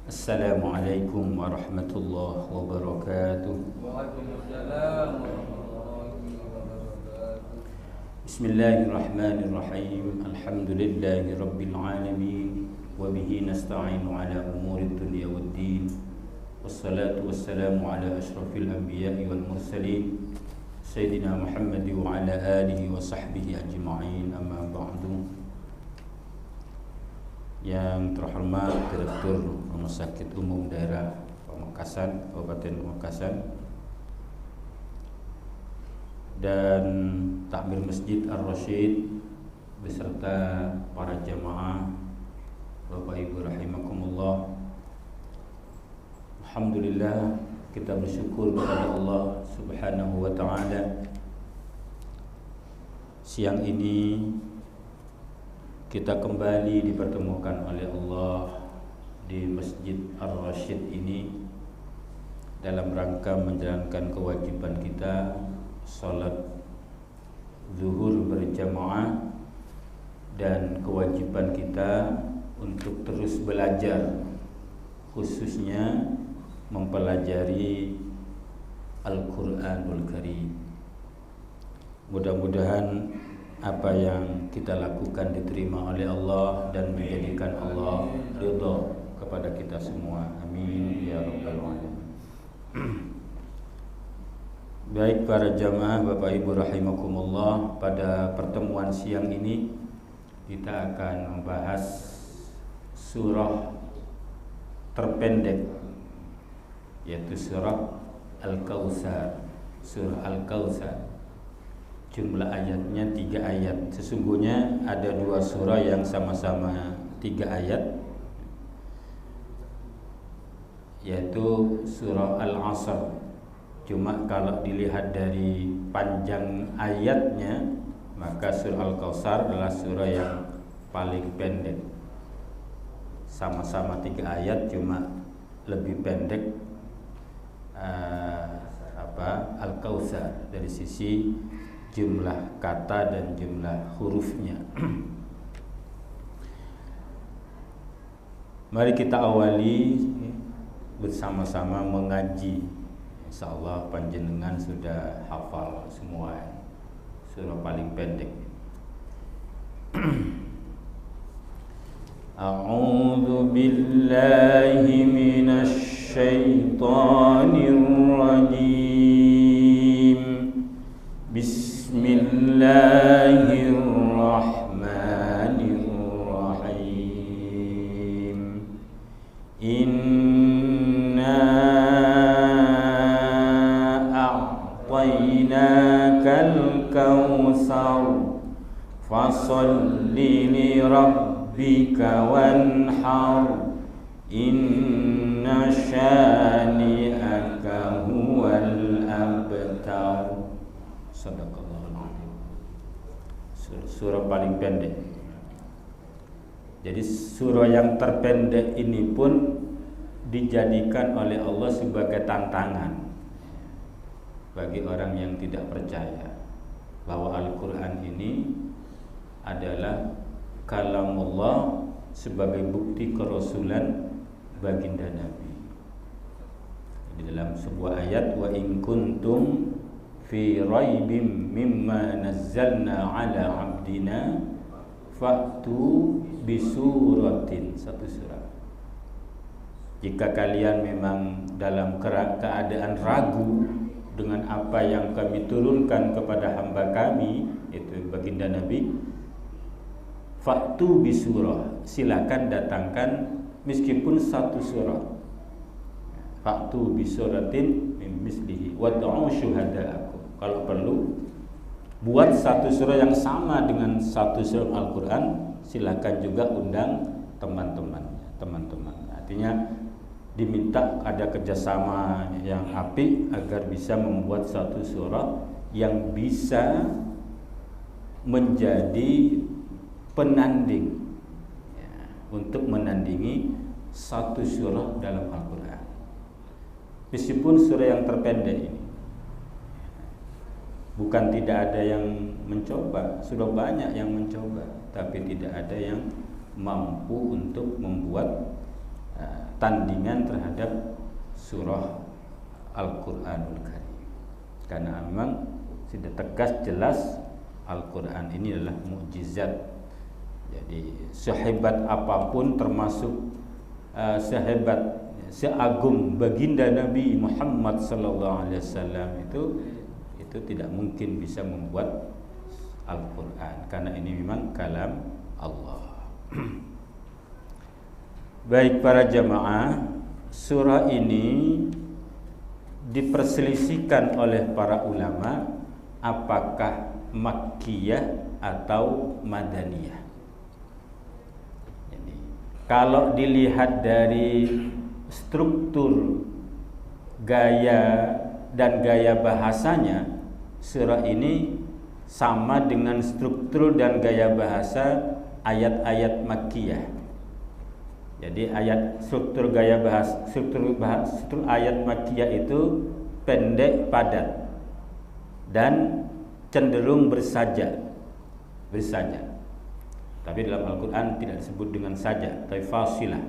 Assalamualaikum warahmatullahi wabarakatuh. Waalaikumsalam warahmatullahi wabarakatuh. Bismillahirrahmanirrahim. Alhamdulillahi rabbil alamin. Wa bihi nasta'inu ala umuri dunya waddin. Wassalatu wassalamu ala asyrafil anbiya'i wal mursalin Sayyidina Muhammad wa ala alihi wa sahbihi ajma'in. Amma ba'du. Yang terhormat Direktur Rumah Sakit Umum Daerah Pamekasan, Kabupaten Pamekasan, dan Takmir Masjid Ar-Rasyid beserta para jamaah, Bapak Ibu rahimakumullah. Alhamdulillah, kita bersyukur kepada Allah Subhanahu wa taala. Siang ini kita kembali dipertemukan oleh Allah di Masjid Ar-Rasyid ini dalam rangka menjalankan kewajiban kita salat zuhur berjamaah dan kewajiban kita untuk terus belajar, khususnya mempelajari Al-Quranul Karim. Mudah-mudahan apa yang kita lakukan diterima oleh Allah dan menjadikan Allah ridha kepada kita semua. Amin ya rabbal alamin. Baik para jamaah, Bapak Ibu rahimakumullah, pada pertemuan siang ini kita akan membahas surah terpendek, yaitu surah Al-Kautsar. Surah Al-Kautsar, jumlah ayatnya 3 ayat. Sesungguhnya ada 2 surah yang sama-sama 3 ayat, yaitu surah Al-Asr. Cuma kalau dilihat dari panjang ayatnya, maka surah Al-Kautsar adalah surah yang paling pendek. Sama-sama 3 ayat, cuma lebih pendek Al-Kautsar dari sisi jumlah kata dan jumlah hurufnya. Mari kita awali bersama-sama mengaji. Insyaallah panjenengan sudah hafal semua surah paling pendek. A'udzu billahi minasy syaithanir rajim. Bismillahirrahmanirrahim. Inna a'tainakal kautsar fasholli li rabbika wanhar inna syani'aka huwal abtar. Sadaqallahul azim. Surah paling pendek. Jadi surah yang terpendek ini pun dijadikan oleh Allah sebagai tantangan bagi orang yang tidak percaya bahwa Al-Quran ini adalah kalamullah sebagai bukti kerasulan baginda Nabi. Di dalam sebuah ayat, wa in kuntum fi raibim mimma nazzalna ala abdina fa'tu bisuratin, satu surah. Jika kalian memang dalam keadaan ragu dengan apa yang kami turunkan kepada hamba kami, itu baginda Nabi, fa'tu bisurah, silakan datangkan meskipun satu surah. Fa'tu bisuratin min mislihi wad'u syuhada'akum. Kalau perlu buat satu surah yang sama dengan satu surah Al-Quran, silakan juga undang teman-teman. Artinya diminta ada kerjasama yang apik agar bisa membuat satu surah yang bisa menjadi penanding untuk menandingi satu surah dalam Al-Quran. Meskipun surah yang terpendek ini, bukan tidak ada yang mencoba, sudah banyak yang mencoba, tapi tidak ada yang mampu untuk membuat tandingan terhadap surah Al-Qur'anul Karim. Karena memang sudah tegas jelas Al-Qur'an ini adalah mukjizat. Jadi sehebat apapun, termasuk sehebat seagung baginda Nabi Muhammad sallallahu alaihi wasallam itu tidak mungkin bisa membuat Al-Qur'an, karena ini memang kalam Allah. Baik para jamaah, surah ini diperselisihkan oleh para ulama apakah Makkiyah atau Madaniyah. Jadi, kalau dilihat dari struktur gaya dan gaya bahasanya, surah ini sama dengan struktur dan gaya bahasa ayat-ayat Makkiyah. Jadi struktur ayat Makkiyah itu pendek, padat, dan cenderung bersaja. Tapi dalam Al-Quran tidak disebut dengan saja, tapi fasilah.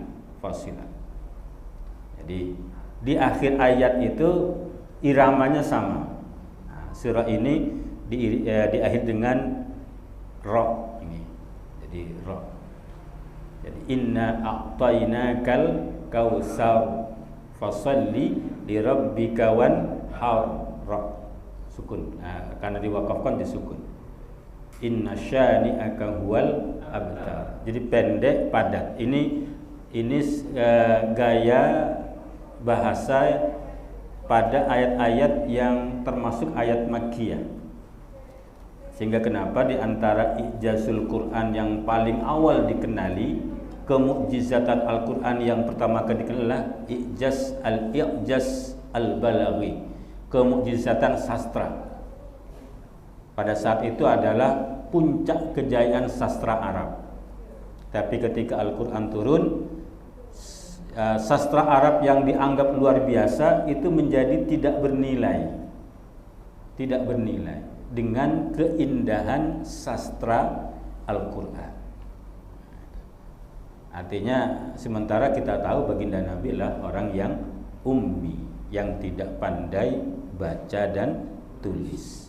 Jadi di akhir ayat itu iramanya sama. Nah, surah ini diakhiri dengan ra ini. Jadi ra. Jadi inna a'tainakal kautsar fasalli li rabbika wanhar, ra sukun. Karena diwakafkan disukun. Inna syani'aka huwal abtar. Jadi pendek, padat. Ini gaya bahasa pada ayat-ayat yang termasuk ayat Makkiyah. Sehingga kenapa di antara ijazul Quran yang paling awal dikenali, kemukjizatan Al-Quran yang pertama kali dikenal adalah I'jaz al-Balaghi, kemukjizatan sastra. Pada saat itu adalah puncak kejayaan sastra Arab. Tapi ketika Al-Quran turun, sastra Arab yang dianggap luar biasa itu menjadi tidak bernilai dengan keindahan sastra Al-Quran. Artinya sementara kita tahu baginda Nabi adalah orang yang ummi, yang tidak pandai baca dan tulis.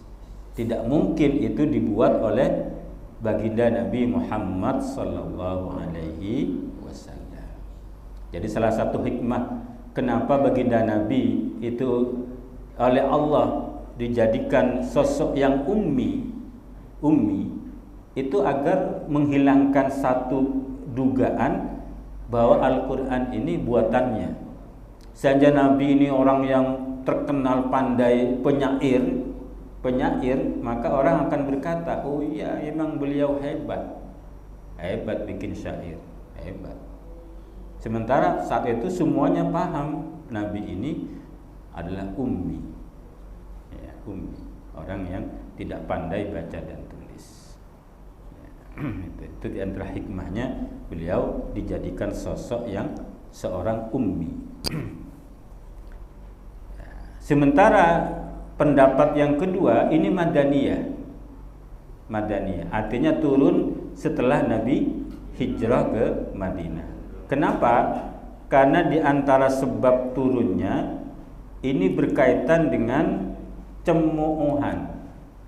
Tidak mungkin itu dibuat oleh baginda Nabi Muhammad sallallahu alaihi wasallam. Jadi salah satu hikmah kenapa baginda Nabi itu oleh Allah dijadikan sosok yang ummi itu agar menghilangkan satu dugaan bahwa Al-Quran ini buatannya. Saja Nabi ini orang yang terkenal pandai penyair, maka orang akan berkata, oh iya, emang beliau hebat bikin syair, hebat. Sementara saat itu semuanya paham Nabi ini adalah ummi, orang yang tidak pandai baca dan tulis. Itu di antara hikmahnya beliau dijadikan sosok yang seorang ummi. Sementara pendapat yang kedua ini Madaniyah, artinya turun setelah Nabi hijrah ke Madinah. Kenapa? Karena di antara sebab turunnya ini berkaitan dengan cemoohan.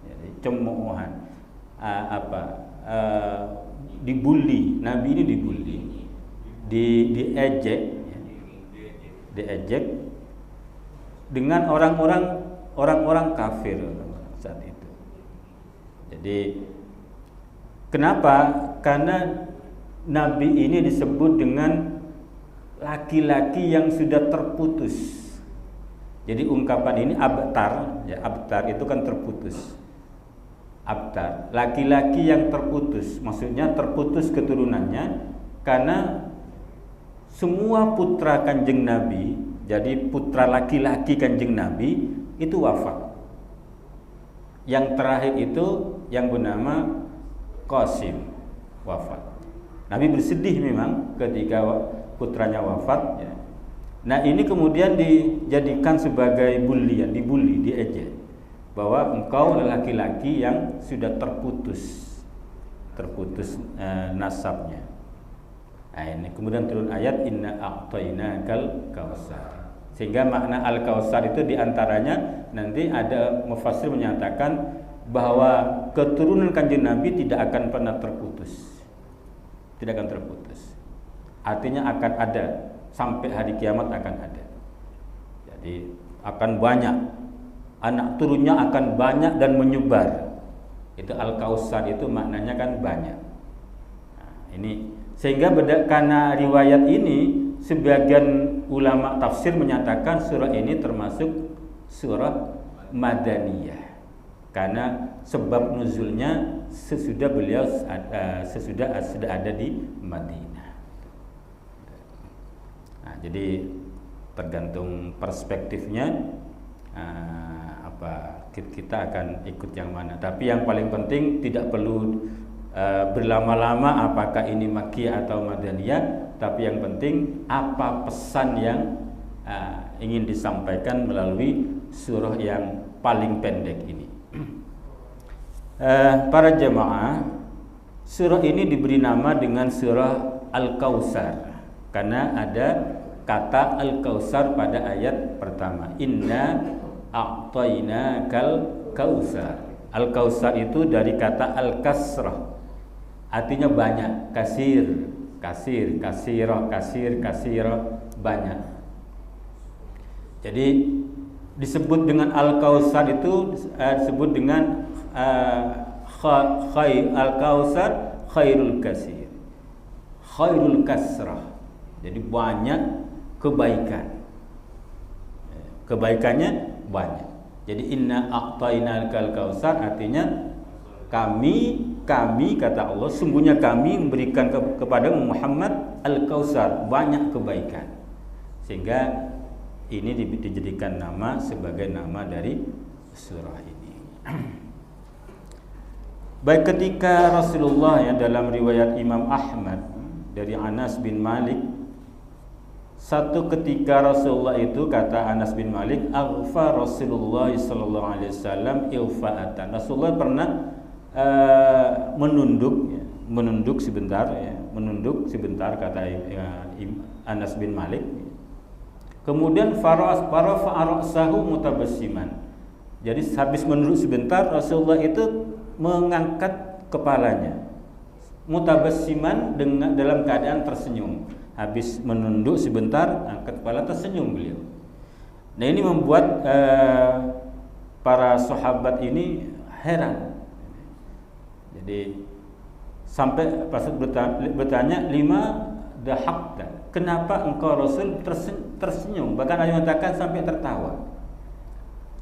Jadi cemoohan dibully. Nabi ini dibully, diejek dengan orang-orang kafir saat itu. Jadi kenapa? Karena Nabi ini disebut dengan laki-laki yang sudah terputus. Jadi ungkapan ini abtar, ya, abtar itu kan terputus. Abtar, laki-laki yang terputus, maksudnya terputus keturunannya karena semua putra Kanjeng Nabi, jadi putra laki-laki Kanjeng Nabi itu wafat. Yang terakhir itu yang bernama Qasim wafat. Nabi bersedih memang ketika putranya wafat, ya. Nah ini kemudian dijadikan sebagai bulian, dibully, diejek, bahwa engkau laki-laki yang sudah terputus nasabnya. Nah, ini kemudian turun ayat inna a'tainakal kautsar. Sehingga makna al-kautsar itu diantaranya nanti ada mufassir menyatakan bahwa keturunan Kanjeng Nabi tidak akan pernah terputus. Tidak akan terputus. Artinya akan ada sampai hari kiamat akan ada. Jadi akan banyak, anak turunnya akan banyak dan menyebar. Itu al-kautsar itu maknanya kan banyak. Nah, ini sehingga karena riwayat ini sebagian ulama tafsir menyatakan surah ini termasuk surah Madaniyah karena sebab nuzulnya sesudah beliau sudah ada di Madinah. Nah, jadi tergantung perspektifnya kita akan ikut yang mana. Tapi yang paling penting tidak perlu berlama-lama apakah ini Makkiyah atau Madaniyah, tapi yang penting apa pesan yang ingin disampaikan melalui surah yang paling pendek ini. Para jemaah, surah ini diberi nama dengan surah Al-Kautsar karena ada kata Al-Kautsar pada ayat pertama. Inna a'tainakal kautsar. Al-Kautsar itu dari kata al-kasrah, artinya banyak, kasirah, banyak. Jadi disebut dengan al-kautsar itu disebut dengan al-kautsar khairul kasir, khairul kasrah. Jadi banyak kebaikannya banyak. Jadi inna a'tainakal kautsar artinya kami kata Allah, sungguhnya kami memberikan kepada Muhammad al-Kautsar, banyak kebaikan. Sehingga ini dijadikan nama sebagai nama dari surah ini. Baik ketika Rasulullah yang dalam riwayat Imam Ahmad dari Anas bin Malik, satu ketika Rasulullah itu kata Anas bin Malik, aghfa Rasulullah sallallahu alaihi wasallam ilfa'atan. Rasulullah pernah menunduk sebentar kata Anas bin Malik. Kemudian farafa ra'sahu mutabassiman. Jadi habis menunduk sebentar Rasulullah itu mengangkat kepalanya mutabassiman dengan dalam keadaan tersenyum. Habis menunduk sebentar angkat kepala tersenyum beliau. Nah, ini membuat para sahabat ini heran. Jadi sampai Rasul bertanya, lima dahakta, kenapa engkau Rasul tersenyum? Bahkan ada yang mengatakan sampai tertawa.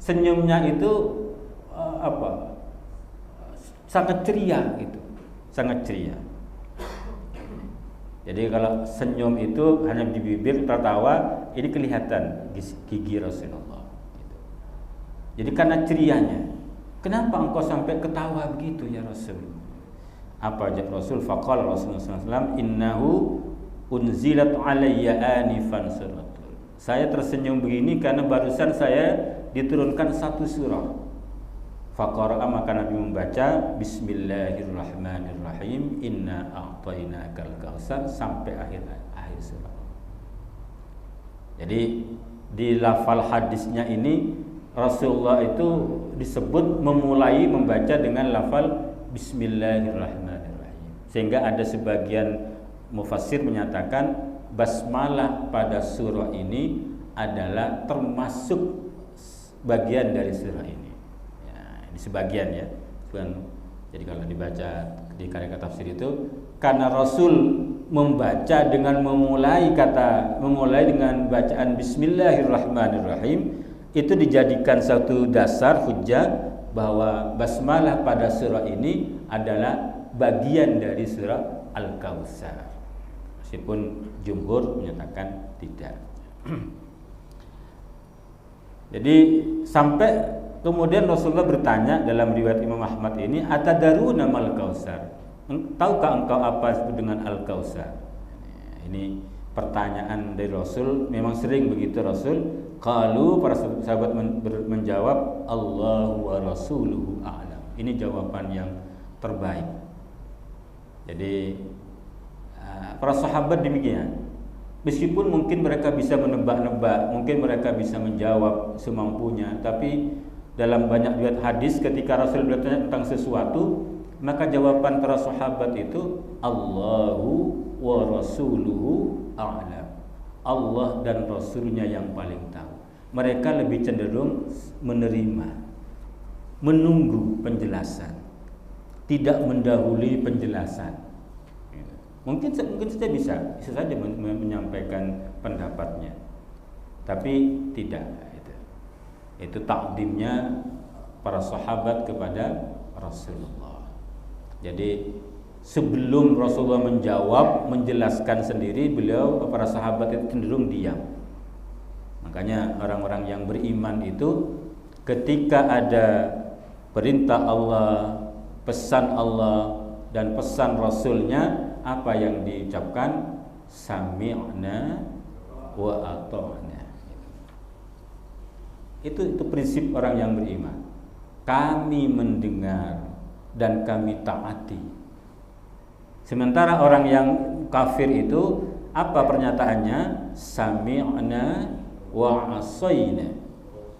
Senyumnya itu sangat ceria gitu, sangat ceria. Jadi kalau senyum itu hanya di bibir, tertawa ini kelihatan gigi Rasulullah. Jadi karena cerianya. Kenapa engkau sampai ketawa begitu ya Rasul? Apa jawab Rasul? Faqala Rasulullah SAW, innahu unzilat alayya anifan suratul. Saya tersenyum begini karena barusan saya diturunkan satu surah. Faqara'a, maka Nabi membaca Bismillahirrahmanirrahim, inna a'tainakal kautsar sampai akhir surah. Jadi di lafal hadisnya ini Rasulullah itu disebut memulai membaca dengan lafal Bismillahirrahmanirrahim. Sehingga ada sebagian mufassir menyatakan basmalah pada surah ini adalah termasuk bagian dari surah ini. Ya, ini sebagian ya. Jadi kalau dibaca di karya tafsir itu karena Rasul membaca dengan memulai dengan bacaan Bismillahirrahmanirrahim, itu dijadikan satu dasar hujjah bahwa basmalah pada surah ini adalah bagian dari surah Al-Kautsar. Meskipun jumhur menyatakan tidak. Jadi sampai kemudian Rasulullah bertanya dalam riwayat Imam Ahmad ini, atadaruna mal kautsar? Tahukah engkau apa disebut dengan Al-Kautsar? Ini pertanyaan dari Rasul, memang sering begitu Rasul. Qalu, para sahabat menjawab, Allahu wa rasuluhu a'lam. Ini jawaban yang terbaik. Jadi para sahabat demikian. Meskipun mungkin mereka bisa menebak-nebak, mungkin mereka bisa menjawab semampunya, tapi dalam banyak riwayat hadis ketika Rasul bertanya tentang sesuatu, maka jawaban para sahabat itu Allahu wa rasuluhu a'lam. Allah dan Rasulnya yang paling tahu. Mereka lebih cenderung menerima, menunggu penjelasan, tidak mendahului penjelasan. Mungkin saja bisa saja menyampaikan pendapatnya, tapi tidak. Itu takdimnya para sahabat kepada Rasulullah. Jadi sebelum Rasulullah menjawab, menjelaskan sendiri, beliau, para sahabat itu cenderung diam. Makanya orang-orang yang beriman itu ketika ada perintah Allah, pesan Allah dan pesan Rasulnya, apa yang diucapkan? Sami'na wa ata'na. Itu prinsip orang yang beriman. Kami mendengar dan kami taati. Sementara orang yang kafir itu apa pernyataannya? Sami'na wa asayna.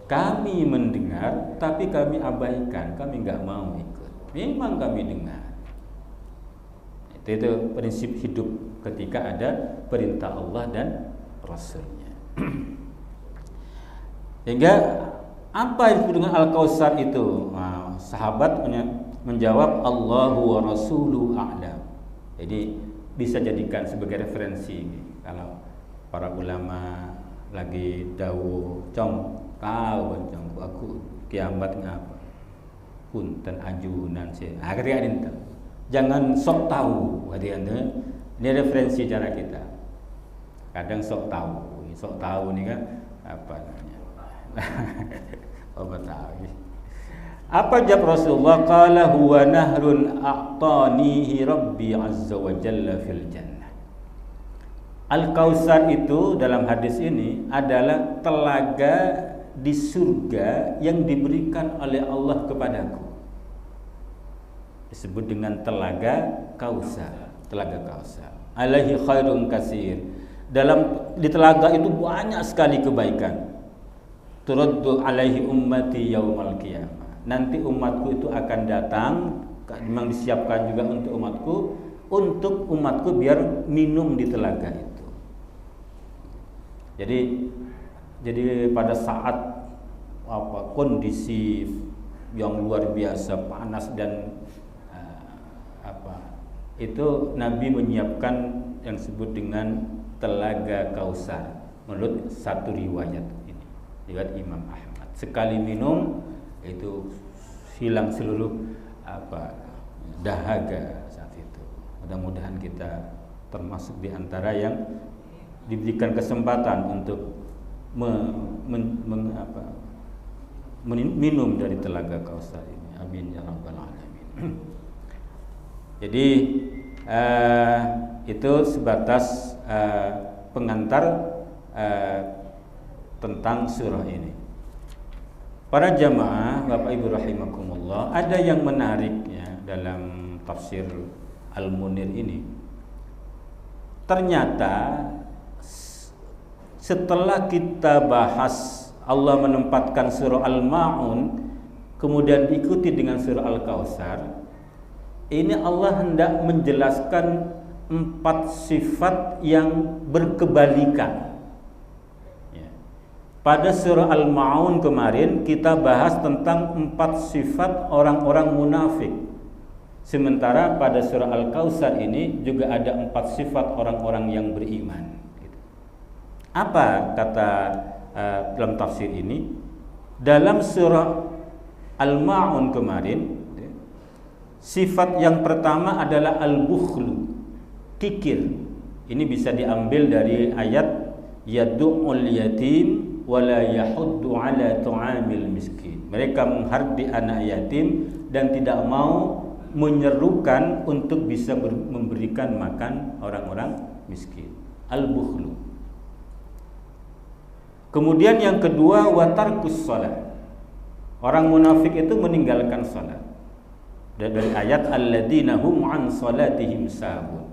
Kami mendengar tapi kami abaikan, kami enggak mau ikut. Memang kami dengar. Itu prinsip hidup ketika ada perintah Allah dan Rasulnya. Sehingga apa yang disebut dengan Al-Kautsar itu? Nah, sahabat menjawab Allahu wa rasuluhu a'lam. Jadi bisa jadikan sebagai referensi kalau para ulama lagi dawuh tahu aku kiamat ngapa punten ajunan sih akhirnya itu jangan sok tahu ini referensi cara kita. Kadang sok tahu nih kan apa namanya apa jawab Rasulullah? Qala huwa nahrun a'tanihi rabbi azza wa jalla fil jannah. Al-Kautsar itu dalam hadis ini adalah telaga di surga yang diberikan oleh Allah kepadaku. Disebut dengan telaga Kautsar, alaihi khairun katsir. Di telaga itu banyak sekali kebaikan. Turaddu alaihi ummati yaumal qiyamah. Nanti umatku itu akan datang, memang disiapkan juga untuk umatku biar minum di telaga itu. Jadi pada saat kondisi yang luar biasa panas dan itu Nabi menyiapkan yang disebut dengan telaga Kautsar menurut satu riwayat ini, riwayat Imam Ahmad. Sekali minum itu hilang seluruh dahaga saat itu. Mudah-mudahan kita termasuk di antara yang diberikan kesempatan untuk minum dari telaga Kautsar ini. Amin ya rabbal alamin. Jadi itu sebatas pengantar tentang surah ini. Para jamaah, Bapak Ibu rahimakumullah, ada yang menarik ya dalam tafsir Al-Munir ini. Ternyata setelah kita bahas Allah menempatkan surah Al-Ma'un, kemudian diikuti dengan surah Al-Kautsar, ini Allah hendak menjelaskan 4 sifat yang berkebalikan. Pada surah Al-Ma'un kemarin kita bahas tentang 4 sifat orang-orang munafik. Sementara pada surah Al-Kautsar ini juga ada 4 sifat orang-orang yang beriman. Apa kata dalam tafsir ini? Dalam surah Al-Ma'un kemarin, sifat yang pertama adalah al-bukhlu, kikir. Ini bisa diambil dari ayat yadu'ul yatim wala yahuddu ala tu'amil miskin. Mereka menghardi anak yatim dan tidak mau menyerukan untuk bisa memberikan makan orang-orang miskin. Al-bukhlu. Kemudian yang kedua watarkus shalah. Orang munafik itu meninggalkan salat. Dari ayat alladzina hum an salatihim sahun.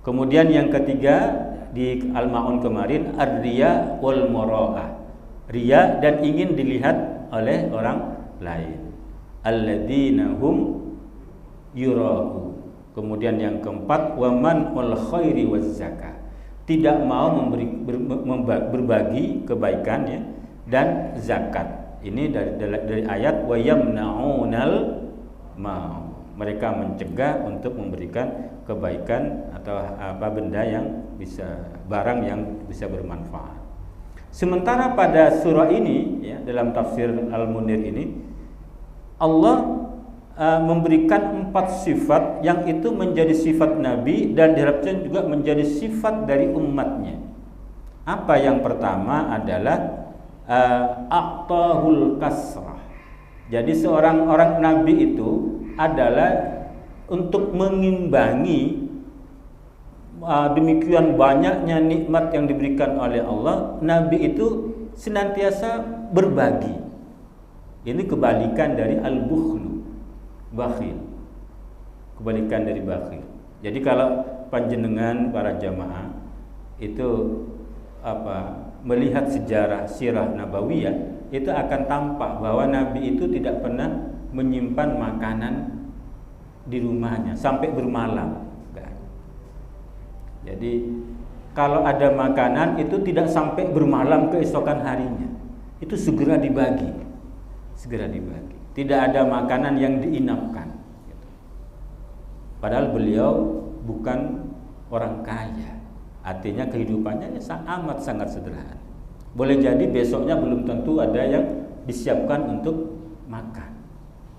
Kemudian yang ketiga di Al-Maun kemarin ar-riya wal mura'ah. Riya dan ingin dilihat oleh orang lain. Alladzina hum yura'u. Kemudian yang keempat waman ul khairi waz zakah. Tidak mau berbagi kebaikan ya, dan zakat. Ini dari ayat wa yamna'unal ma'u. Mereka mencegah untuk memberikan kebaikan atau apa benda yang bisa, barang yang bisa bermanfaat. Sementara pada surah ini ya, dalam tafsir Al-Munir ini Allah memberikan 4 sifat yang itu menjadi sifat Nabi dan diharapkan juga menjadi sifat dari umatnya. Apa yang pertama adalah aqtahul kasrah. Jadi seorang orang Nabi itu adalah untuk mengimbangi demikian banyaknya nikmat yang diberikan oleh Allah, Nabi itu senantiasa berbagi. Ini kebalikan dari al-bukhlu, bakhil. Kebalikan dari bakhil. Jadi kalau panjenengan para jamaah itu melihat sejarah sirah nabawiyah, itu akan tampak bahwa Nabi itu tidak pernah menyimpan makanan di rumahnya sampai bermalam. Jadi kalau ada makanan itu tidak sampai bermalam keesokan harinya, itu segera dibagi, Tidak ada makanan yang diinapkan. Padahal beliau bukan orang kaya, artinya kehidupannya amat sangat sederhana. Boleh jadi besoknya belum tentu ada yang disiapkan untuk makan.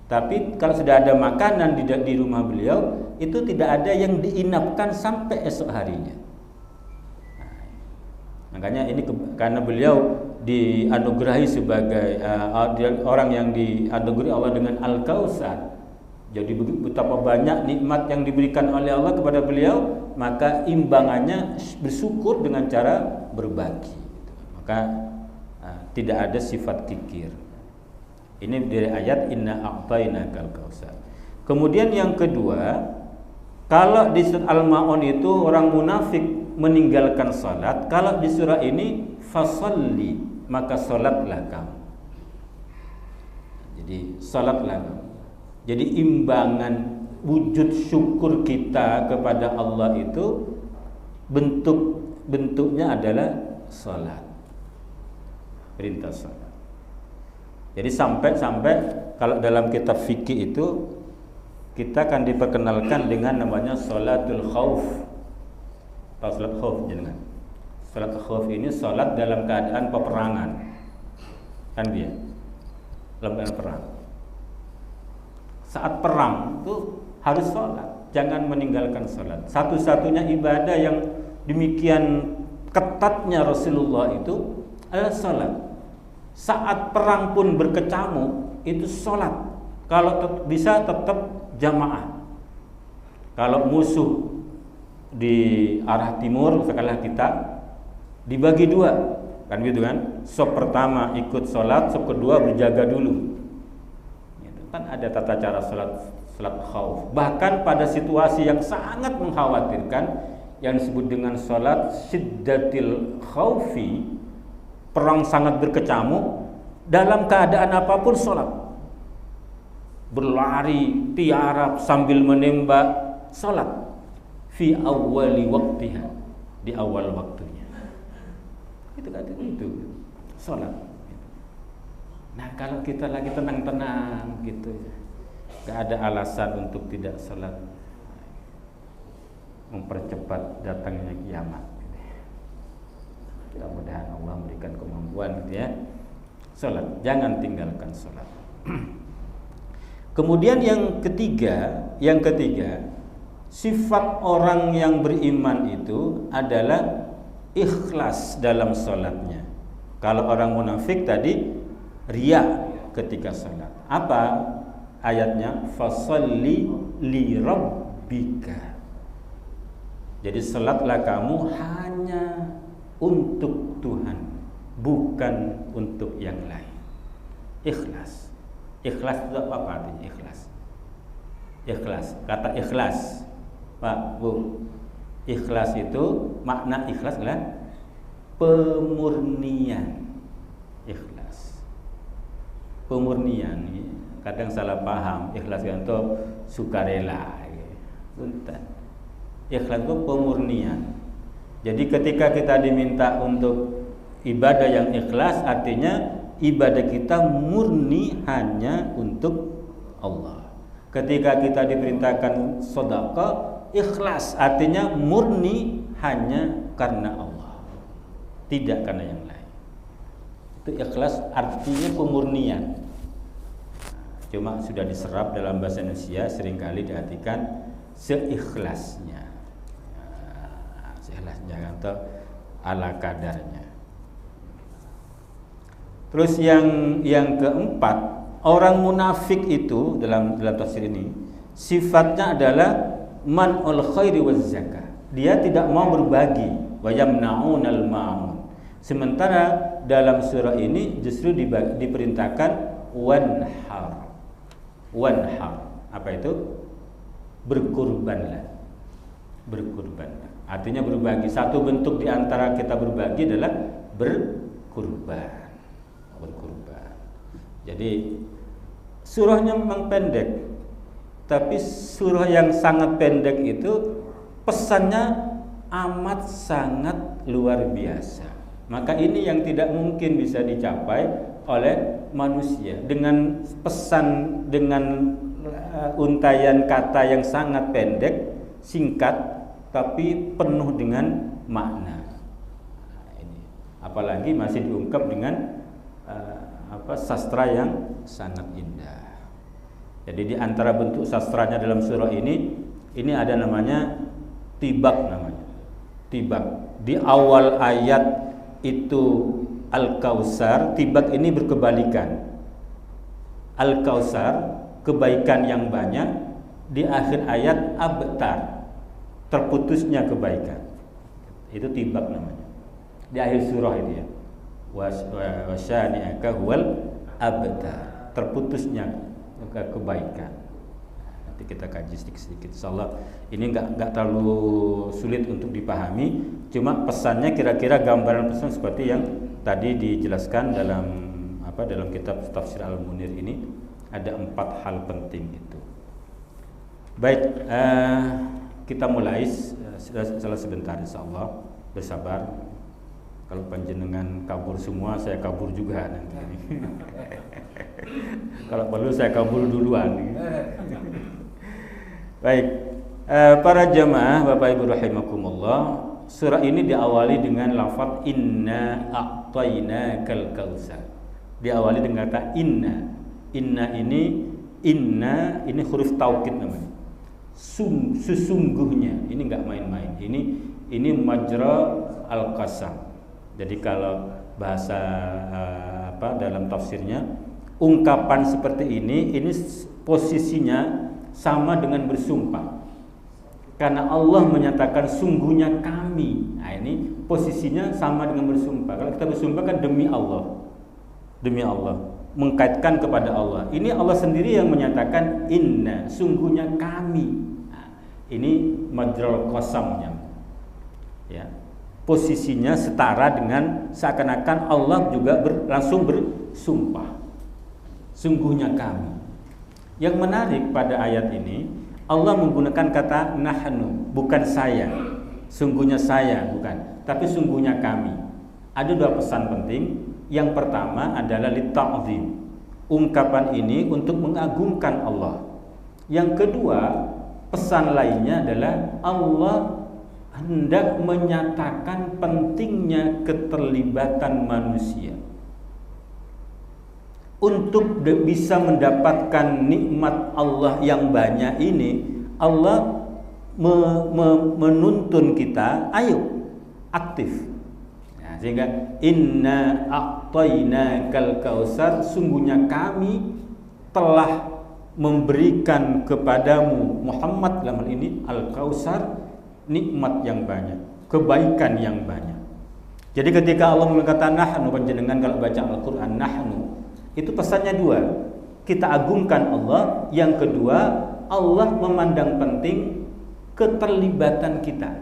Tapi kalau sudah ada makanan di rumah beliau, itu tidak ada yang diinapkan sampai esok harinya. Makanya ini karena beliau dianugerahi sebagai orang yang dianugerahi Allah dengan Al-Kautsar. Jadi betapa banyak nikmat yang diberikan oleh Allah kepada beliau, maka imbangannya bersyukur dengan cara berbagi. Maka tidak ada sifat kikir. Ini dari ayat inna a'tainakal kautsar. Kemudian yang kedua, kalau di surat Al-Maun itu orang munafik meninggalkan salat, kalau di surah ini fasalli, maka salatlah kamu. Jadi salatlah kamu. Jadi imbangan wujud syukur kita kepada Allah itu bentuknya adalah salat. Perintah salat. Jadi sampai kalau dalam kitab fikih itu kita akan diperkenalkan dengan namanya salatul khauf. Tahu salat khauf jangan. Salat khauf ini salat dalam keadaan peperangan. Kan dia? Dalam keadaan perang. Saat perang itu harus salat, jangan meninggalkan salat. Satu-satunya ibadah yang demikian ketatnya Rasulullah itu adalah salat. Saat perang pun berkecamuk itu sholat. Kalau bisa tetap jamaah. Kalau musuh di arah timur, misalkan kita dibagi dua, kan gitu kan? Sop pertama ikut sholat, sop kedua berjaga dulu. Gitu. Kan ada tata cara sholat khauf. Bahkan pada situasi yang sangat mengkhawatirkan, yang disebut dengan sholat syiddatil khaufi, perang sangat berkecamuk, dalam keadaan apapun sholat, berlari, tiarap sambil menembak, sholat fi awwali waktiha, di awal waktunya. Itu kan itu sholat. Nah kalau kita lagi tenang-tenang gitu, gak ada alasan untuk tidak sholat, mempercepat datangnya kiamat. Mudah-mudahan Allah memberikan kemampuan gitu ya. Salat, jangan tinggalkan salat. Kemudian yang ketiga, sifat orang yang beriman itu adalah ikhlas dalam salatnya. Kalau orang munafik tadi riya ketika salat. Apa ayatnya? Fasalli li rabbika. Jadi salatlah kamu hanya untuk Tuhan, bukan untuk yang lain. Ikhlas. Ikhlas itu apa artinya ikhlas? Ikhlas, kata ikhlas, Pak, Bu, Ikhlas itu makna ikhlas adalah pemurnian. Ikhlas. Pemurnian. Kadang salah paham. Ikhlas itu sukarela. Ikhlas itu pemurnian. Jadi ketika kita diminta untuk ibadah yang ikhlas, artinya ibadah kita murni hanya untuk Allah. Ketika kita diperintahkan sedekah, ikhlas artinya murni hanya karena Allah, tidak karena yang lain. Itu ikhlas artinya pemurnian. Cuma sudah diserap dalam bahasa Indonesia, seringkali diartikan seikhlasnya. Seikhlasnya atau ala kadarnya. Terus yang keempat, orang munafik itu dalam tafsir ini sifatnya adalah man'ul khairi waz zakah. Dia tidak mau berbagi, wa yamna'unal ma'un. Sementara dalam surah ini justru diperintahkan wanhar. Wanhar. Apa itu? Berkurbanlah. Berkurbanlah. Artinya berbagi. Satu bentuk di antara kita berbagi adalah berkurban. Berkurban. Jadi surahnya memang pendek. Tapi surah yang sangat pendek itu pesannya amat sangat luar biasa. Maka ini yang tidak mungkin bisa dicapai oleh manusia dengan pesan, dengan untaian kata yang sangat pendek, singkat, tapi penuh dengan makna. Apalagi masih diungkap dengan sastra yang sangat indah. Jadi di antara bentuk sastranya dalam surah ini ada namanya tibak namanya. Tibak. Di awal ayat itu Al-Kautsar, tibak ini berkebalikan. Al-Kautsar, kebaikan yang banyak, di akhir ayat abtar, terputusnya kebaikan. Itu tibak namanya. Di akhir surah itu ya. Wasyani'aka huwal abtar, terputusnya kebaikan. Nanti kita kaji sedikit-sedikit. Insyaallah ini enggak terlalu sulit untuk dipahami. Cuma pesannya kira-kira gambaran pesan seperti yang tadi dijelaskan dalam kitab Tafsir Al-Munir ini. Ada 4 hal penting itu. Baik, kita mulai salah sebentar insyaallah. Bersabar. Kalau panjenengan kabur semua, saya kabur juga nanti. Kalau perlu saya kabur duluan. Baik, para jamaah Bapak Ibu rahimakumullah, surah ini diawali dengan lafaz inna a'tainakal kautsar. Diawali dengan kata inna. Inna ini huruf taukid namanya. Sesungguhnya, ini enggak main-main. Ini majra al-qasam. Jadi kalau bahasa dalam tafsirnya, ungkapan seperti ini posisinya sama dengan bersumpah. Karena Allah menyatakan sungguhnya kami. Nah, ini posisinya sama dengan bersumpah. Kalau kita bersumpah kan demi Allah. Demi Allah, mengkaitkan kepada Allah. Ini Allah sendiri yang menyatakan inna, sungguhnya kami. Nah, ini majrul qasamnya. Ya. Posisinya setara dengan seakan-akan Allah juga langsung bersumpah. Sungguhnya kami. Yang menarik pada ayat ini, Allah menggunakan kata nahnu, bukan saya. Sungguhnya saya, bukan. Tapi sungguhnya kami. Ada 2 pesan penting. Yang pertama adalah lita'zim. Ungkapan ini untuk mengagungkan Allah. Yang kedua, pesan lainnya adalah Allah hendak menyatakan pentingnya keterlibatan manusia untuk bisa mendapatkan nikmat Allah yang banyak ini. Allah menuntun kita, ayo aktif. Nah, sehingga inna a'tainakal kautsar, sungguhnya kami telah memberikan kepadamu Muhammad dalam hal ini al-kautsar, nikmat yang banyak, kebaikan yang banyak. Jadi ketika Allah mengatakan nahnu, panjenengan kalau baca Al-Qur'an nahnu, itu pesannya 2. Kita agungkan Allah. Yang kedua, Allah memandang penting keterlibatan kita.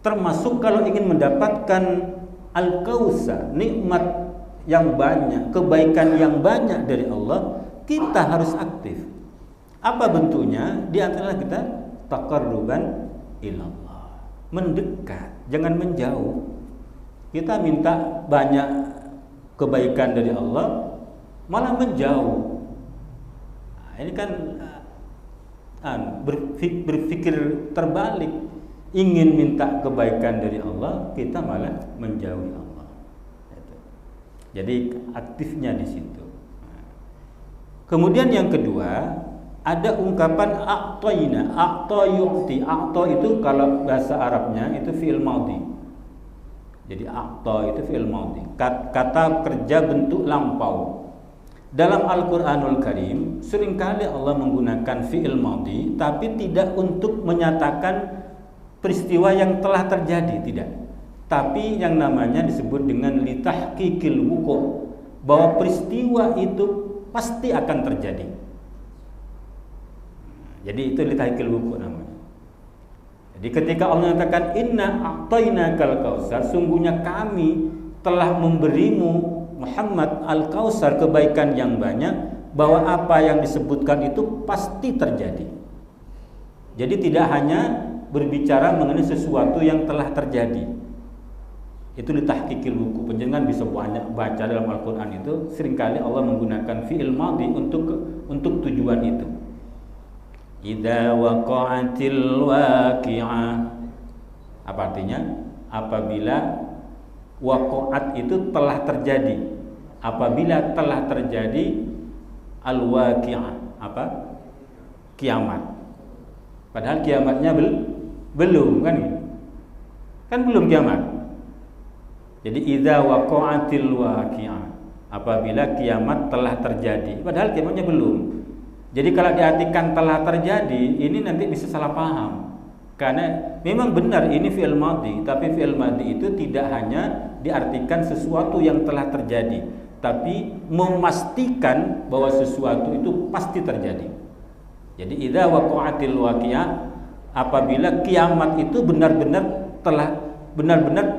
Termasuk kalau ingin mendapatkan al-kautsar, nikmat yang banyak, kebaikan yang banyak dari Allah, kita harus aktif. Apa bentuknya? Di antara kita taqarruban ilallah, mendekat, jangan menjauh. Kita minta banyak kebaikan dari Allah, malah menjauh. Nah, ini kan berpikir terbalik. Ingin minta kebaikan dari Allah, kita malah menjauhi Allah. Jadi aktifnya di situ. Kemudian yang kedua, ada ungkapan a'tayna, a'ta yu'ti. A'ta itu kalau bahasa Arabnya itu fi'il madhi. Jadi a'ta itu fi'il madhi. Kata kerja bentuk lampau. Dalam Al-Qur'anul Karim seringkali Allah menggunakan fi'il madhi tapi tidak untuk menyatakan peristiwa yang telah terjadi, tidak. Tapi yang namanya disebut dengan litahqiqil wuqu', bahwa peristiwa itu pasti akan terjadi. Jadi itu litahqiqil wuqu' namanya. Jadi ketika Allah mengatakan inna a'tainakal kautsar, sungguhnya kami telah memberimu Muhammad al-kautsar, kebaikan yang banyak, bahwa apa yang disebutkan itu pasti terjadi. Jadi tidak hanya berbicara mengenai sesuatu yang telah terjadi. Itu litahqiqil wuqu'. Penjenengan bisa banyak baca dalam Al-Qur'an itu seringkali Allah menggunakan fi'il madhi untuk tujuan itu. Idza waqa'atil waqi'ah. Apa artinya? Apabila waqa'at itu telah terjadi. Apabila telah terjadi al-waqi'ah, apa? Kiamat. Padahal kiamatnya belum kan? Kan belum kiamat. Jadi idza waqa'atil waqi'ah, apabila kiamat telah terjadi. Padahal kiamatnya belum. Jadi kalau diartikan telah terjadi, ini nanti bisa salah paham. Karena memang benar ini fi'il madhi, tapi fi'il madhi itu tidak hanya diartikan sesuatu yang telah terjadi, tapi memastikan bahwa sesuatu itu pasti terjadi. Jadi idza waqa'atil waqi'ah, apabila kiamat itu benar-benar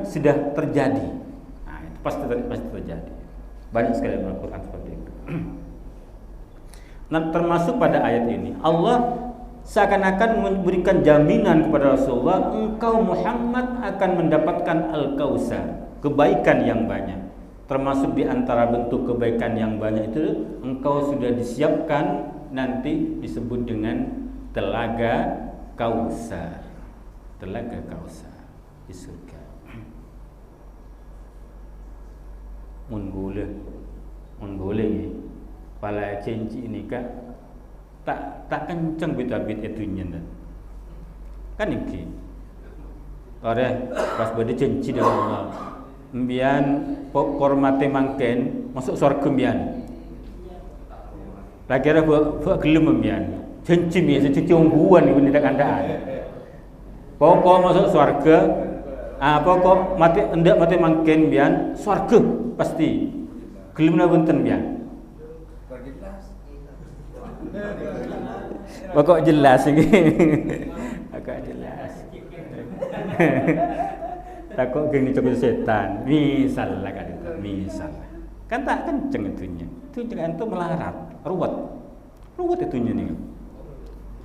sudah terjadi. Nah, itu pasti terjadi. Banyak sekali dalam Al-Qur'an seperti itu. Nah, termasuk pada ayat ini Allah seakan-akan memberikan jaminan kepada Rasulullah, engkau Muhammad akan mendapatkan al-kautsar, kebaikan yang banyak. Termasuk di antara bentuk kebaikan yang banyak itu, engkau sudah disiapkan nanti disebut dengan telaga Kautsar. Telaga Kautsar di surga. Mun boleh pala cenci ini kan tak kenceng bit-bit itunya kan iki. Ore pas bade cenci dengan Allah. Mbian hormate mangken masuk surga mbian. Lagi-lagi buat gelem mbian. Cenci ungguan ini tak kandaan. Pokok masuk surga, pokok mati mangken mbian surga pasti. Gelem na wonten mbian. Pokok jelas iki. Agak jelas. Takut geng dicoba setan. Misal lah kan itu. Misal. Kan tak kenceng itunya. Itu jangan itu melarat, ruwet itunya nih.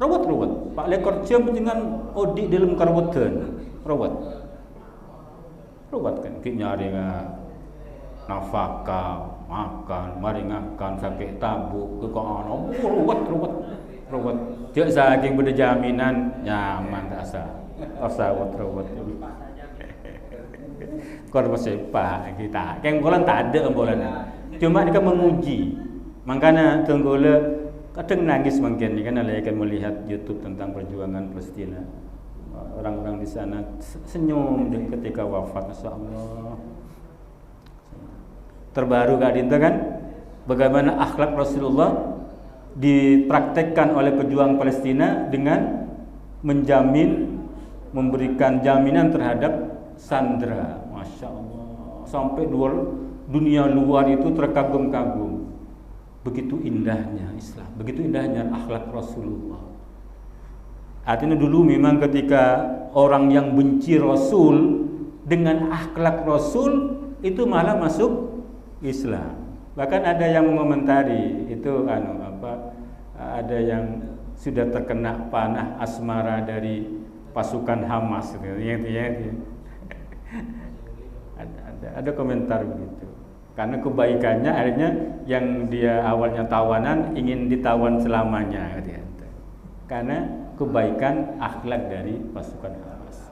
Ruwet. Pak lekor jam dengan odi dalam karwetan. Ruwet kan ki nyari nafkah, makan, maringakan sakit tabuk ke kono. Ruwet. Jek saking beda jaminan nyaman tak asa ruwet. Korban sepak kita. Keng bolan tak ada bolan. Cuma dia menguji. Makanya tenggole kadang nangis mungkin kan akan melihat YouTube tentang perjuangan Palestina. Orang-orang di sana senyum ketika wafat, masyaallah. Terbaru kali itu kan bagaimana akhlak Rasulullah dipraktekkan oleh pejuang Palestina dengan memberikan jaminan terhadap sandera. Masya Allah, sampai dunia luar itu terkagum-kagum. Begitu indahnya Islam, begitu indahnya akhlak Rasulullah. Artinya dulu memang ketika orang yang benci Rasul dengan akhlak Rasul itu malah masuk Islam. Bahkan ada yang mengomentari itu ada yang sudah terkena panah asmara dari pasukan Hamas gitu ya. Ada komentar begitu. Karena kebaikannya akhirnya yang dia awalnya tawanan ingin ditawan selamanya gitu. Karena kebaikan akhlak dari pasukan Hamas.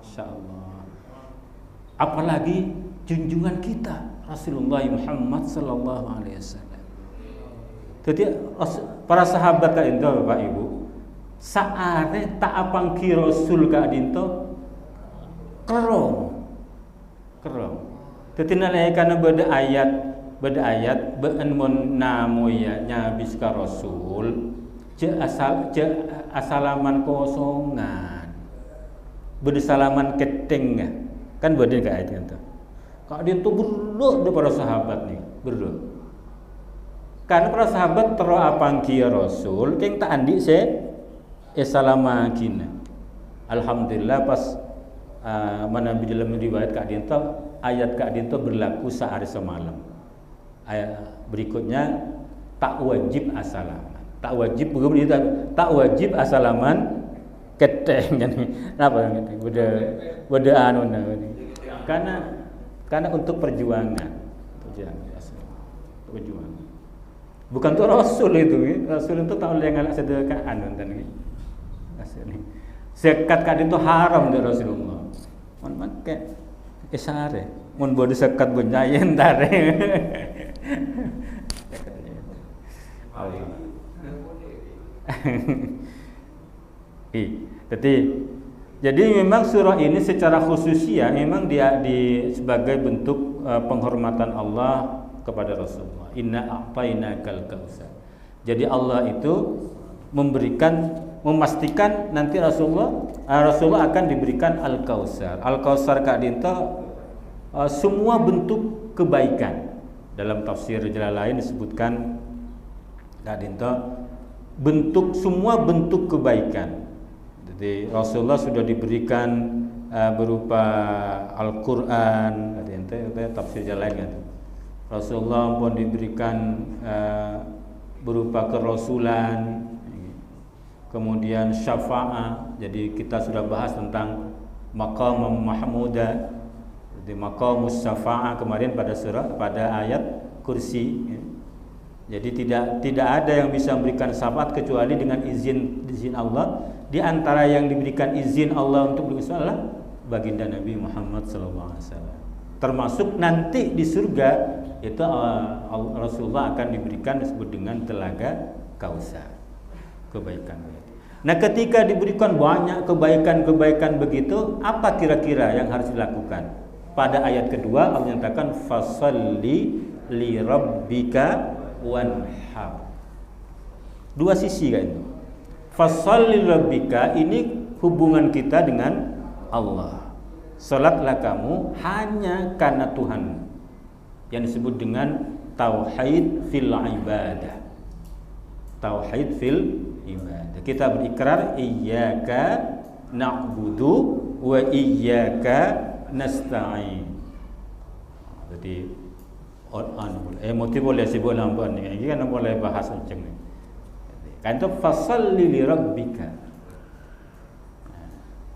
Insyaallah. Apalagi junjungan kita Rasulullah Muhammad sallallahu alaihi wasallam. Jadi para sahabat ka itu Bapak Ibu, saare tak apangki Rasul ka dinto kerong. Jadi nalaikan beda ayat beun mun namoya nyabis ka Rasul asalaman kosongan. Beda salaman keteng kan beda ka ayat itu. Kak dia tuh berdoa para sahabat nih, berdoa. Karena para sahabat tero apangki Rasul keng tak andi se salama kina. Alhamdulillah pas mana di dalam riwayat Kak Dinto ayat Kak Dinto berlaku sehari semalam. Ayat berikutnya tak wajib asalaman. Tak wajib asalaman keteng kan. Napa gitu? Beda anu karena untuk perjuangan. Bukan untuk Rasul itu. Rasul itu tak boleh ngalak sedekah anu kan. Zakat kadin itu haram dari Rasulullah. Mun make isare, mun bodo zakat bunyayen tare. Jadi memang surah ini secara khususnya memang dia sebagai bentuk penghormatan Allah kepada Rasulullah. Inna a'tainakal kautsar. Jadi Allah itu memastikan nanti Rasulullah akan diberikan Al-Kautsar. Al-Kautsar Kak Dinto semua bentuk kebaikan. Dalam tafsir Jalalain disebutkan Kak Dinto semua bentuk kebaikan. Jadi Rasulullah sudah diberikan berupa Al-Qur'an, itu tafsir Jalalain kan. Rasulullah pun diberikan berupa kerasulan, kemudian syafa'ah. Jadi kita sudah bahas tentang maqam mahmuda, jadi maqamus syafa'ah kemarin pada ayat kursi. Jadi tidak ada yang bisa memberikan syafaat kecuali dengan izin Allah. Di antara yang diberikan izin Allah untuk berikan adalah baginda Nabi Muhammad sallallahu alaihi wasallam. Termasuk nanti di surga itu Rasulullah akan diberikan disebut dengan telaga Kautsar. Kebaikan. Nah, ketika diberikan banyak kebaikan-kebaikan begitu, apa kira-kira yang harus dilakukan? Pada ayat kedua Allah menyatakan fasalli li rabbika wanhar. Dua sisi kan itu. Fasalli li rabbika ini hubungan kita dengan Allah. Salatlah kamu hanya karena Tuhan. Yang disebut dengan tauhid fil ibadah. Tauhid fil ibadah. Kita berikrar iyyaka na'budu wa iyyaka nasta'in. Jadi motif boleh sebut lambat ni. Ini kan boleh bahas macam ni. Kan tu fasalli li rabbika.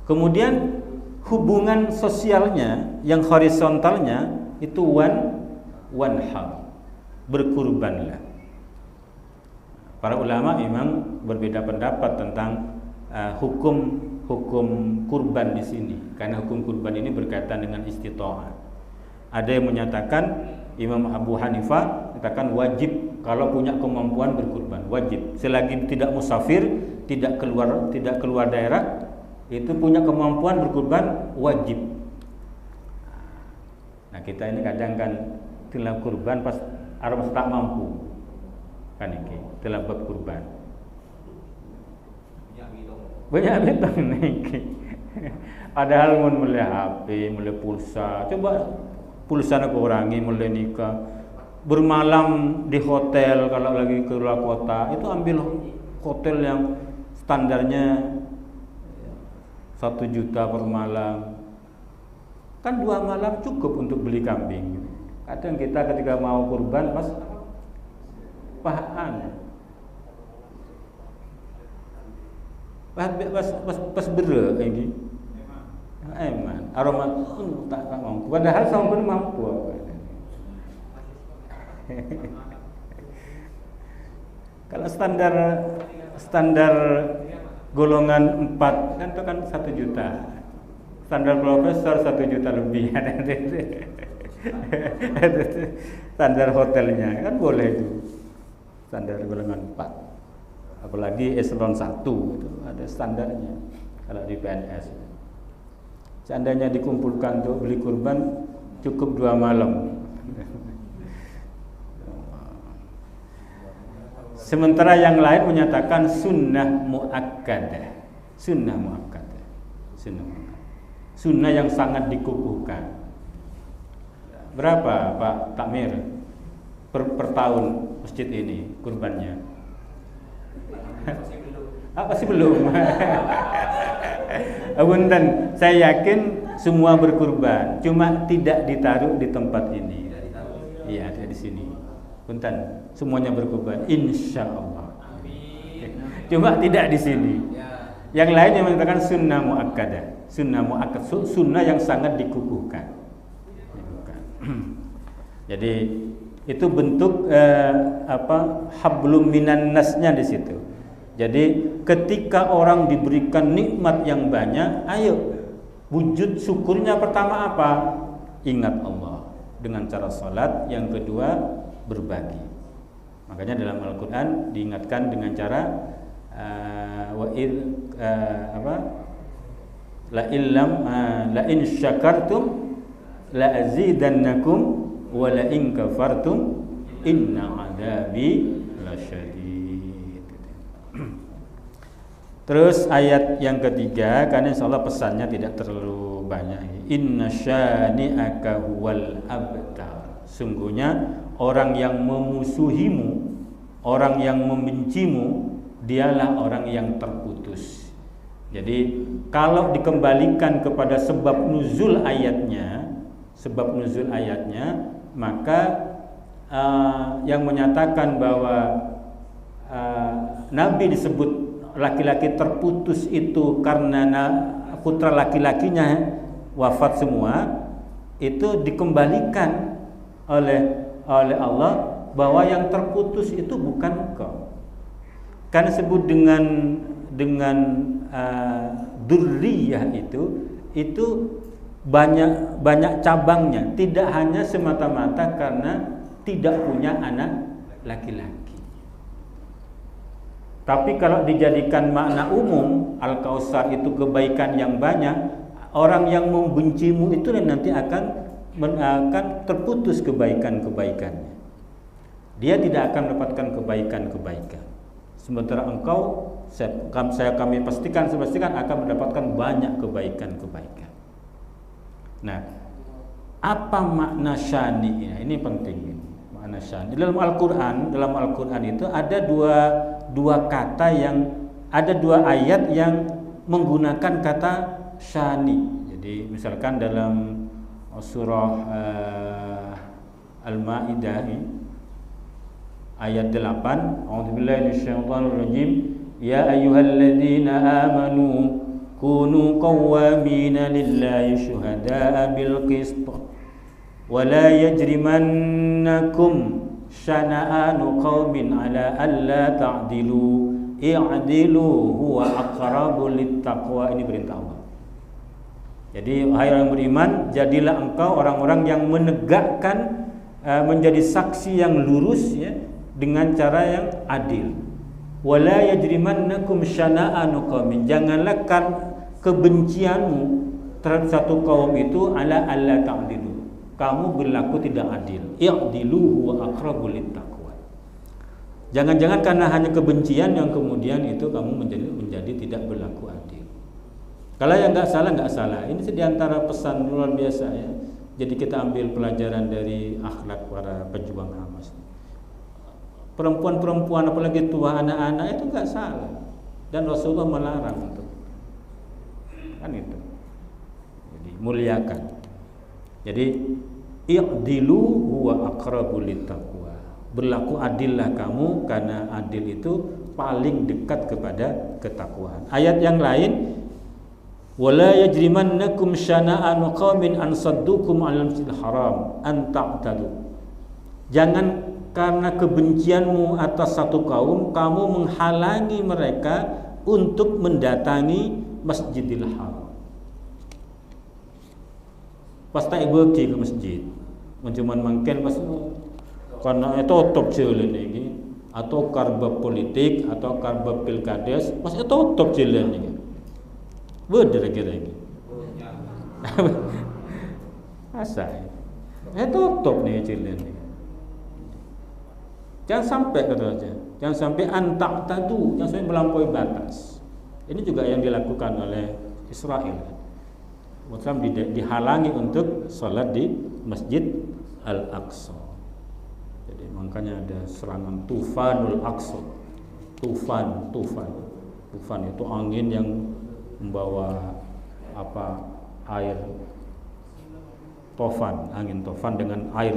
Kemudian hubungan sosialnya yang horizontalnya itu wanhar, berkurbanlah. Para ulama memang berbeda pendapat tentang hukum kurban di sini, karena hukum kurban ini berkaitan dengan istita'ah. Ada yang menyatakan Imam Abu Hanifah katakan wajib kalau punya kemampuan berkurban, wajib. Selagi tidak musafir, tidak keluar daerah, itu punya kemampuan berkurban wajib. Nah, kita ini kadang kan telah kurban pas arep tak mampu. Kan iki telah bab kurban. Banyak bitang niki. Padahal mun mulai HP, mulai pulsa, coba pulsa nak kurangi mulai nikah. Bermalam di hotel kalau lagi keluar kota, itu ambil hotel yang standarnya 1 juta per malam. Kan 2 malam cukup untuk beli kambing. Kadang kita ketika mau kurban pas bere ini. Eman, aroma tak mampu. Padahal sampun mampu. Kalau standar golongan 4 kan itu kan 1 juta. Standar profesor 1 juta lebih. Standar hotelnya kan boleh itu. Standar golongan 4. Apalagi eselon 1 itu ada standarnya kalau di PNS. Seandainya dikumpulkan untuk beli kurban cukup 2 malam. Sementara yang lain menyatakan sunnah muakkadah. Sunnah yang sangat dikukuhkan. Berapa Pak Takmir per tahun masjid ini kurbannya? Masih belum. Punten, saya yakin semua berkurban, cuma tidak ditaruh di tempat ini. Iya, ada di sini. Punten, semuanya berkurban, insya Allah. Cuma tidak di sini. Yang lain yang mengatakan sunnah muakkadah, sunnah yang sangat dikukuhkan. Jadi itu bentuk hablum minan nasnya di situ. Jadi ketika orang diberikan nikmat yang banyak, ayo wujud syukurnya pertama apa? Ingat Allah dengan cara salat, yang kedua berbagi. Makanya dalam Al-Qur'an diingatkan dengan cara la in syakartum la azidannakum wa la in kafartum inna adzabi lasyadid. Terus ayat yang ketiga, karena insyaallah pesannya tidak terlalu banyak. Inna syani'aka huwal abtar. Sungguhnya orang yang memusuhimu, orang yang membencimu, dialah orang yang terputus. Jadi kalau dikembalikan kepada sebab nuzul ayatnya, maka yang menyatakan bahwa Nabi disebut laki-laki terputus itu karena putra laki-lakinya wafat semua, itu dikembalikan oleh Allah bahwa yang terputus itu bukan engkau. Karena sebut dengan dzurriyyah itu banyak cabangnya, tidak hanya semata-mata karena tidak punya anak laki-laki. Tapi kalau dijadikan makna umum, Al-Kautsar itu kebaikan yang banyak, orang yang membencimu itu nanti akan terputus kebaikan-kebaikannya. Dia tidak akan mendapatkan kebaikan-kebaikan. Sementara engkau, kami pastikan akan mendapatkan banyak kebaikan-kebaikan. Nah, apa makna syani? Ini penting. Makna syani. Dalam Al-Qur'an itu ada dua kata ada 2 ayat yang menggunakan kata syani. Jadi misalkan dalam surah Al-Maidah ayat 8, a'udzubillahi minasyaitonir rajim, ya ayyuhalladzina amanu kunu qawwamina lillahi syuhada'a bil qist wa la yajrimannakum syana'anu qaumin ala alla ta'dilu i'dilu huwa aqrabu littaqwa. Ini perintah Allah. Jadi wahai orang beriman, jadilah engkau orang-orang yang menegakkan menjadi saksi yang lurus ya, dengan cara yang adil. Wala yajrimannakum syana'anu qaumin, janganlah kebencianmu terhadap satu kaum itu ala alla ta'dilu, kamu berlaku tidak adil. I'dilu huwa aqrabu littaqwa. Jangan-jangan karena hanya kebencian yang kemudian itu kamu menjadi tidak berlaku adil. Kalau yang enggak salah. Ini diantara pesan luar biasa ya. Jadi kita ambil pelajaran dari akhlak para pejuang Hamas. Perempuan-perempuan apalagi tua, anak-anak itu enggak salah. Dan Rasulullah melarang untuk kan itu. Jadi muliakan. Jadi i'dilu huwa aqrabu littaqwa. Berlaku adillah kamu karena adil itu paling dekat kepada ketakwaan. Ayat yang lain, wala yajrimannakum syana'anu qaumin an saddukum 'alal masjidil haram an ta'tadu. Jangan karena kebencianmu atas satu kaum kamu menghalangi mereka untuk mendatangi Masjidil Haram. Pas tak pergi ke masjid, cuman mungkin pas karena itu tutup jalan ini, atau karba politik atau karba pilkades, pas itu tutup jalan ini. Bener kira ini. Asal, tutup nih jalan ini. Jangan sampai katanya, jangan sampai antak tadu, jangan sampai melampaui batas. Ini juga yang dilakukan oleh Israel. Muslim dihalangi untuk sholat di Masjid Al-Aqsa. Jadi makanya ada serangan Tufanul Aqsa. Tufan itu angin yang membawa air. Angin tofan dengan air.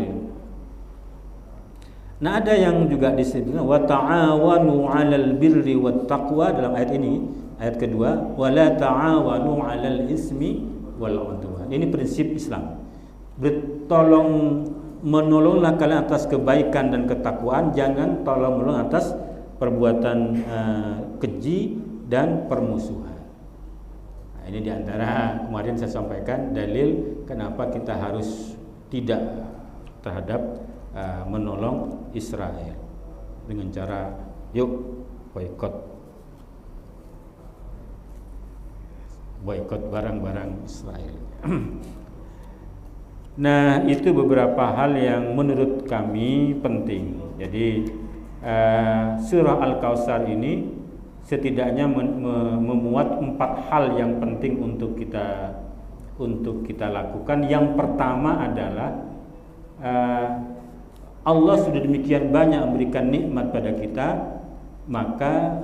Nah, ada yang juga disebutkan wa ta'awanu 'alal birri wat taqwa dalam ayat ini, ayat kedua, wa la ta'awanu 'alal ismi wal 'udwan. Ini prinsip Islam. Bertolong menolonglah kalian atas kebaikan dan ketakwaan, jangan tolong menolong atas perbuatan keji dan permusuhan. Nah, ini diantara kemarin saya sampaikan dalil kenapa kita harus tidak terhadap menolong Israel dengan cara yuk boikot barang-barang Israel. Nah, itu beberapa hal yang menurut kami penting. Jadi surah Al-Kautsar ini setidaknya memuat 4 hal yang penting untuk kita lakukan. Yang pertama adalah Allah sudah demikian banyak memberikan nikmat pada kita, maka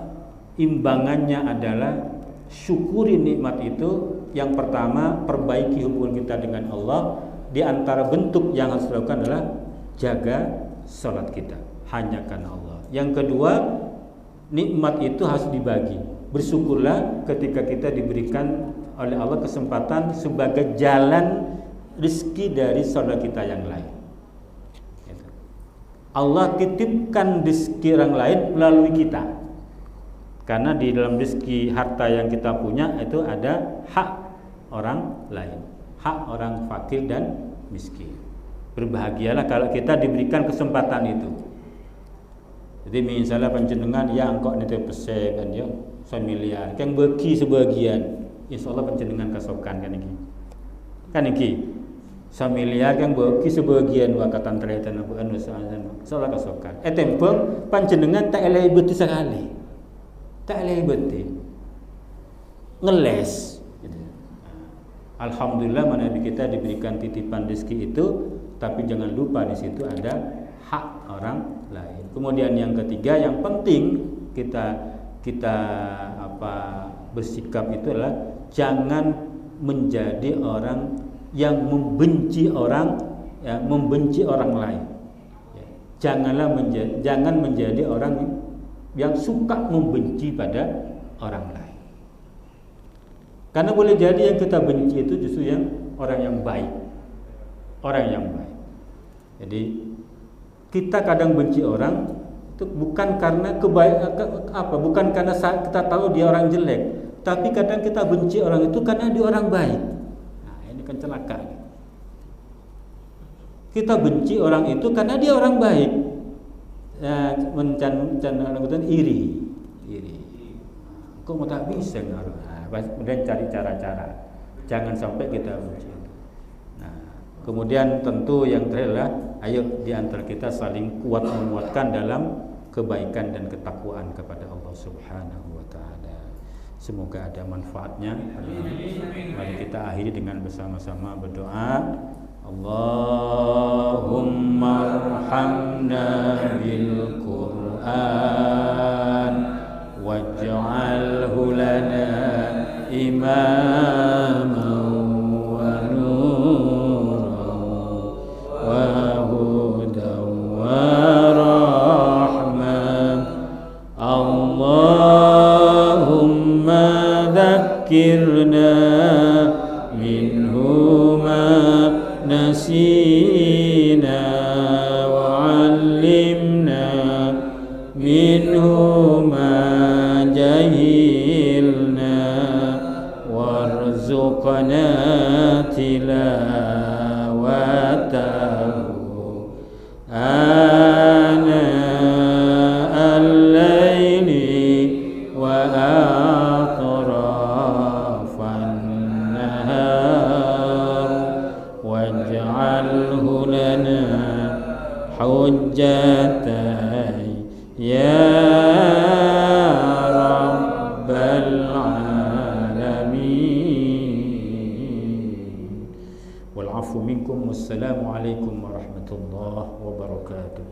imbangannya adalah syukuri nikmat itu. Yang pertama, perbaiki hubungan kita dengan Allah. Di antara bentuk yang harus dilakukan adalah jaga salat kita hanya karena Allah. Yang kedua, nikmat itu harus dibagi. Bersyukurlah ketika kita diberikan oleh Allah kesempatan sebagai jalan rezeki dari saudara kita yang lain. Allah titipkan rezeki orang lain melalui kita. Karena di dalam rezeki harta yang kita punya itu ada hak orang lain, hak orang fakir dan miskin. Berbahagialah kalau kita diberikan kesempatan itu. Jadi misalnya panjenengan ya engkau nite pesen kan ya 1 miliar, kang bagi sebagian, insyaallah panjenengan kasokan kan iki. Kan iki 1 miliar kang bagi sebagian wakatan tretan apa anu salah kasokan. Tempeng panjenengan tak eleh beti sekali. Tak eleh beti. Ngeles gitu. Alhamdulillah mana kita diberikan titipan rezeki itu, tapi jangan lupa di situ ada hak orang lain. Kemudian yang ketiga yang penting kita bersikap itu adalah jangan menjadi orang yang membenci orang lain. Ya. Jangan menjadi orang yang suka membenci pada orang lain. Karena boleh jadi yang kita benci itu justru yang orang yang baik. Jadi kita kadang benci orang itu bukan karena bukan karena kita tahu dia orang jelek, tapi kadang kita benci orang itu karena dia orang baik. Nah, ini kan celaka. Kita benci orang itu karena dia orang baik. Orang iri. Kok mau tak bisa ngaruh. Kemudian cari cara-cara. Jangan sampai kita benci. Kemudian tentu yang terakhir adalah ayo di antara kita saling kuat menguatkan dalam kebaikan dan ketakwaan kepada Allah Subhanahu wa taala. Semoga ada manfaatnya. Mari kita akhiri dengan bersama-sama berdoa. Allahumma arhamna bil Qur'an waj'alhu lana imam نسينا وعلمنا منه ما جهلنا وارزقنا تلاوته آناء الليل وأطراف النهار واجعله لنا حجة يا رب العالمين والعفو منكم والسلام عليكم ورحمة الله وبركاته.